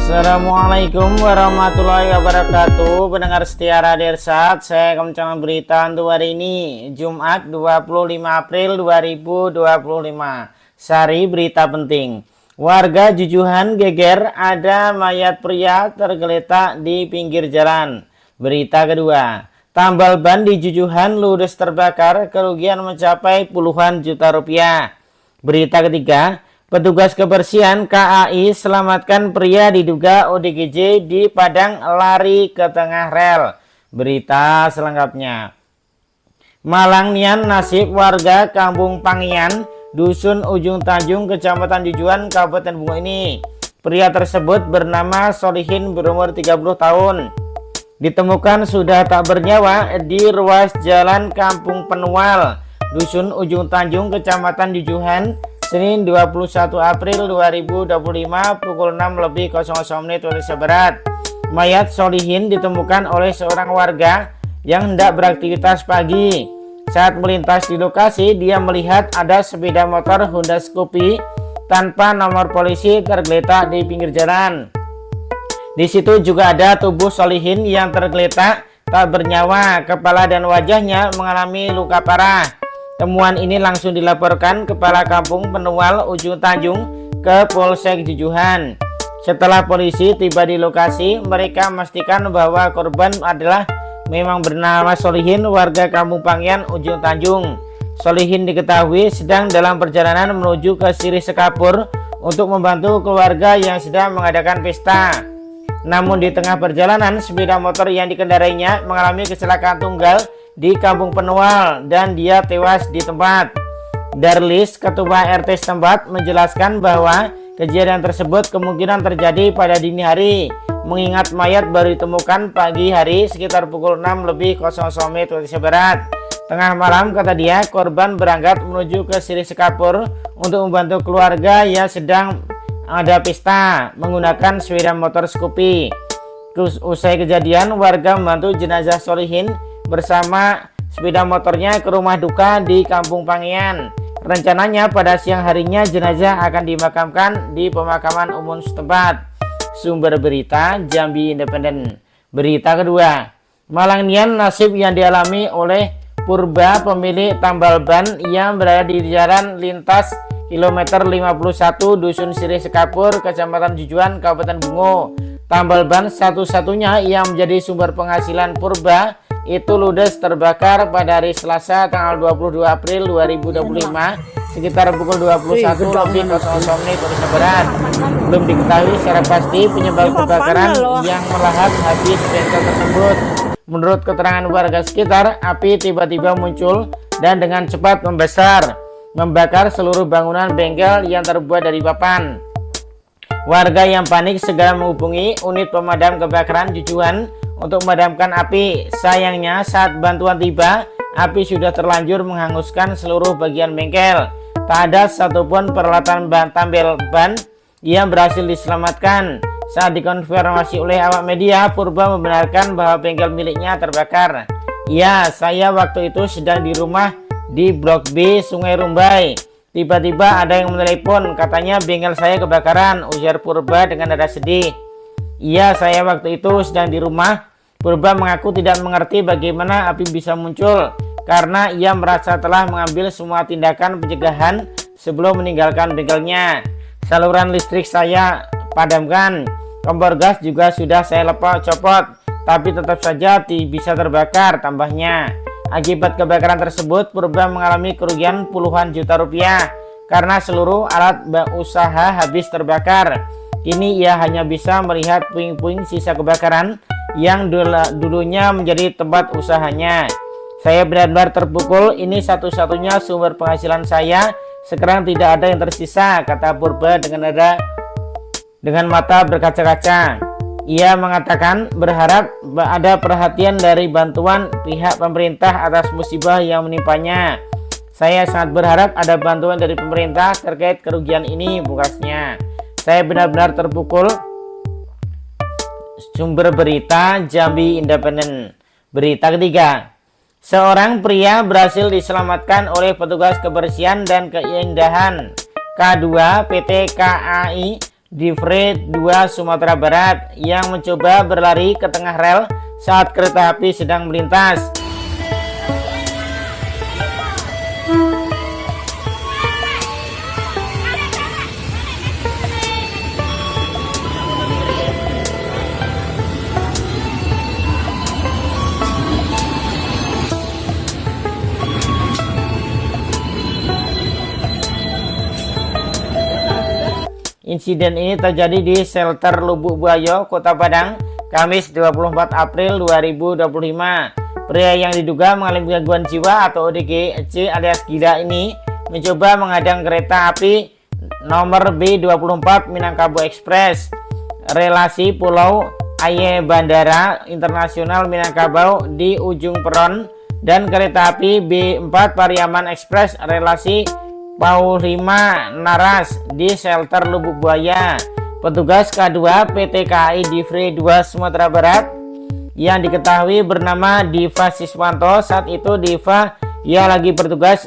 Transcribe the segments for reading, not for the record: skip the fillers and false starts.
Assalamualaikum warahmatullahi wabarakatuh. Pendengar setia Radio Irsad, saya akan mencantumkan berita untuk hari ini, Jumat 25 April 2025. Sari berita penting. Warga Jujuhan geger ada mayat pria tergeletak di pinggir jalan. Berita kedua, tambal ban di Jujuhan ludes terbakar, kerugian mencapai puluhan juta rupiah. Berita ketiga, petugas kebersihan KAI selamatkan pria diduga ODGJ di Padang lari ke tengah rel. Berita selengkapnya. Malang nian nasib warga Kampung Pangian, Dusun Ujung Tanjung, Kecamatan Jujuhan, Kabupaten Bungo ini. Pria tersebut bernama Solihin, berumur 30 tahun. Ditemukan sudah tak bernyawa di ruas jalan Kampung Penual, Dusun Ujung Tanjung, Kecamatan Jujuhan, Senin 21 April 2025 pukul 6:00 Indonesia Barat. Mayat Solihin ditemukan oleh seorang warga yang hendak beraktivitas pagi. Saat melintas di lokasi, dia melihat ada sepeda motor Honda Scoopy tanpa nomor polisi tergeletak di pinggir jalan. Di situ juga ada tubuh Solihin yang tergeletak tak bernyawa, kepala dan wajahnya mengalami luka parah. Temuan ini langsung dilaporkan Kepala Kampung Penual Ujung Tanjung ke Polsek Jujuhan. Setelah polisi tiba di lokasi, mereka memastikan bahwa korban adalah memang bernama Solihin, warga Kampung Pangian Ujung Tanjung. Solihin diketahui sedang dalam perjalanan menuju ke Sirih Sekapur untuk membantu keluarga yang sedang mengadakan pesta. Namun di tengah perjalanan, sepeda motor yang dikendarainya mengalami kecelakaan tunggal di Kampung Penual dan dia tewas di tempat. Darlis, Ketua RT setempat, menjelaskan bahwa kejadian tersebut kemungkinan terjadi pada dini hari, mengingat mayat baru ditemukan pagi hari sekitar pukul 6:00 Indonesia Barat. Tengah malam, kata dia, korban berangkat menuju ke Sirih Sekapur untuk membantu keluarga yang sedang ada pesta menggunakan sepeda motor Scoopy. Usai kejadian, warga membantu jenazah Solihin bersama sepeda motornya ke rumah duka di Kampung Pangian. Rencananya pada siang harinya jenazah akan dimakamkan di pemakaman umum setempat. Sumber berita Jambi Independen. Berita kedua, Malang nian nasib yang dialami oleh Purba, pemilik tambal ban yang berada di jalan lintas kilometer 51 Dusun Sirih Sekapur, Kecamatan Jujuhan, Kabupaten Bungo. Tambal ban satu-satunya yang menjadi sumber penghasilan Purba itu ludes terbakar pada hari Selasa tanggal 22 April 2025 sekitar pukul 21:00 Indonesia Barat. Belum diketahui secara pasti penyebab kebakaran yang melahap habis bengkel tersebut. Menurut keterangan warga sekitar, api tiba-tiba muncul dan dengan cepat membesar, membakar seluruh bangunan bengkel yang terbuat dari papan. Warga yang panik segera menghubungi unit pemadam kebakaran Jujuhan untuk memadamkan api. Sayangnya saat bantuan tiba, api sudah terlanjur menghanguskan seluruh bagian bengkel. Tak ada satupun peralatan tambal ban yang berhasil diselamatkan. Saat dikonfirmasi oleh awak media, Purba membenarkan bahwa bengkel miliknya terbakar. Ya, saya waktu itu sedang di rumah di Blok B, Sungai Rumbai. Tiba-tiba ada yang menelepon, katanya bengkel saya kebakaran, ujar Purba dengan nada sedih. Iya, saya waktu itu sedang di rumah. Purba mengaku tidak mengerti bagaimana api bisa muncul karena ia merasa telah mengambil semua tindakan pencegahan sebelum meninggalkan bengkelnya. Saluran listrik saya padamkan, kompor gas juga sudah saya copot, tapi tetap saja bisa terbakar, tambahnya. Akibat kebakaran tersebut, Purba mengalami kerugian puluhan juta rupiah karena seluruh alat usaha habis terbakar. Kini ia hanya bisa melihat puing-puing sisa kebakaran yang dulunya menjadi tempat usahanya. Saya benar-benar terpukul, ini satu-satunya sumber penghasilan saya. Sekarang tidak ada yang tersisa, kata Purba dengan mata berkaca-kaca. Ia mengatakan berharap ada perhatian dari bantuan pihak pemerintah atas musibah yang menimpanya. Saya sangat berharap ada bantuan dari pemerintah terkait kerugian ini, pungkasnya. Saya benar-benar terpukul. Sumber berita Jambi Independen. Berita ketiga, seorang pria berhasil diselamatkan oleh petugas kebersihan dan keindahan K2 PT KAI Divre 2 Sumatera Barat yang mencoba berlari ke tengah rel saat kereta api sedang melintas. Insiden ini terjadi di shelter Lubuk Buaya, Kota Padang, Kamis 24 April 2025. Pria yang diduga mengalami gangguan jiwa atau ODGJ alias gila ini mencoba menghadang kereta api nomor B24 Minangkabau Express relasi Pulau Aye Bandara Internasional Minangkabau di ujung peron dan kereta api B4 Pariaman Express relasi Paulima Naras di shelter Lubuk Buaya. Petugas K2 PT KAI Divre 2 Sumatera Barat yang diketahui bernama Diva Siswanto, saat itu Diva selagi bertugas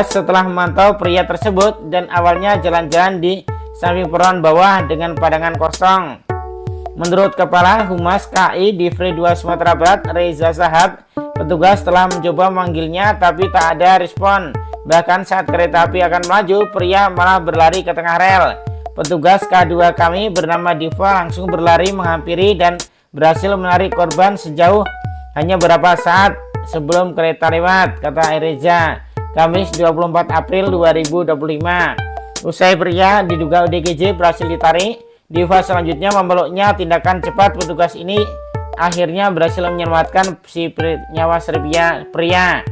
setelah memantau pria tersebut dan awalnya jalan-jalan di samping peron bawah dengan pandangan kosong. Menurut Kepala Humas KAI Divre 2 Sumatera Barat Reza Sahab, petugas telah mencoba memanggilnya tapi tak ada respon. Bahkan saat kereta api akan melaju, pria malah berlari ke tengah rel. Petugas K2 kami bernama Diva langsung berlari menghampiri dan berhasil menarik korban sejauh hanya beberapa saat sebelum kereta lewat, kata Reza. Kamis 24 April 2025. Usai pria diduga ODGJ berhasil ditarik, Diva selanjutnya memeluknya. Tindakan cepat petugas ini akhirnya berhasil menyelamatkan nyawa pria.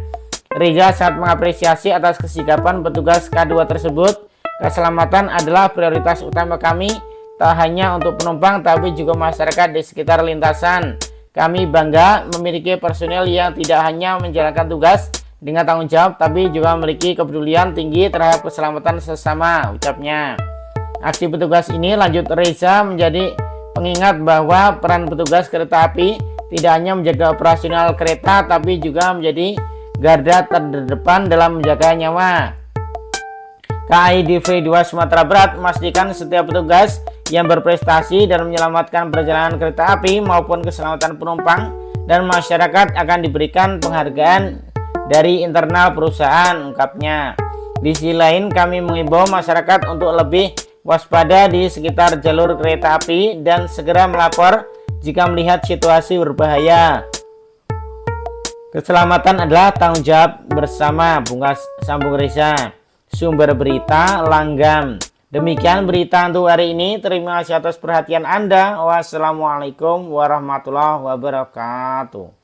Reza sangat mengapresiasi atas kesigapan petugas K2 tersebut. Keselamatan adalah prioritas utama kami, tak hanya untuk penumpang tapi juga masyarakat di sekitar lintasan. Kami bangga memiliki personel yang tidak hanya menjalankan tugas dengan tanggung jawab tapi juga memiliki kepedulian tinggi terhadap keselamatan sesama, ucapnya. Aksi petugas ini, lanjut Reza, menjadi pengingat bahwa peran petugas kereta api tidak hanya menjaga operasional kereta tapi juga menjadi garda terdepan dalam menjaga nyawa. KAI Divre 2 Sumatera Barat memastikan setiap petugas yang berprestasi dan menyelamatkan perjalanan kereta api maupun keselamatan penumpang dan masyarakat akan diberikan penghargaan dari internal perusahaan, ungkapnya. Di sisi lain, kami mengimbau masyarakat untuk lebih waspada di sekitar jalur kereta api dan segera melapor jika melihat situasi berbahaya. Keselamatan adalah tanggung jawab bersama, sambung Reza. Sumber berita Langgam. Demikian berita untuk hari ini. Terima kasih atas perhatian Anda. Wassalamualaikum warahmatullahi wabarakatuh.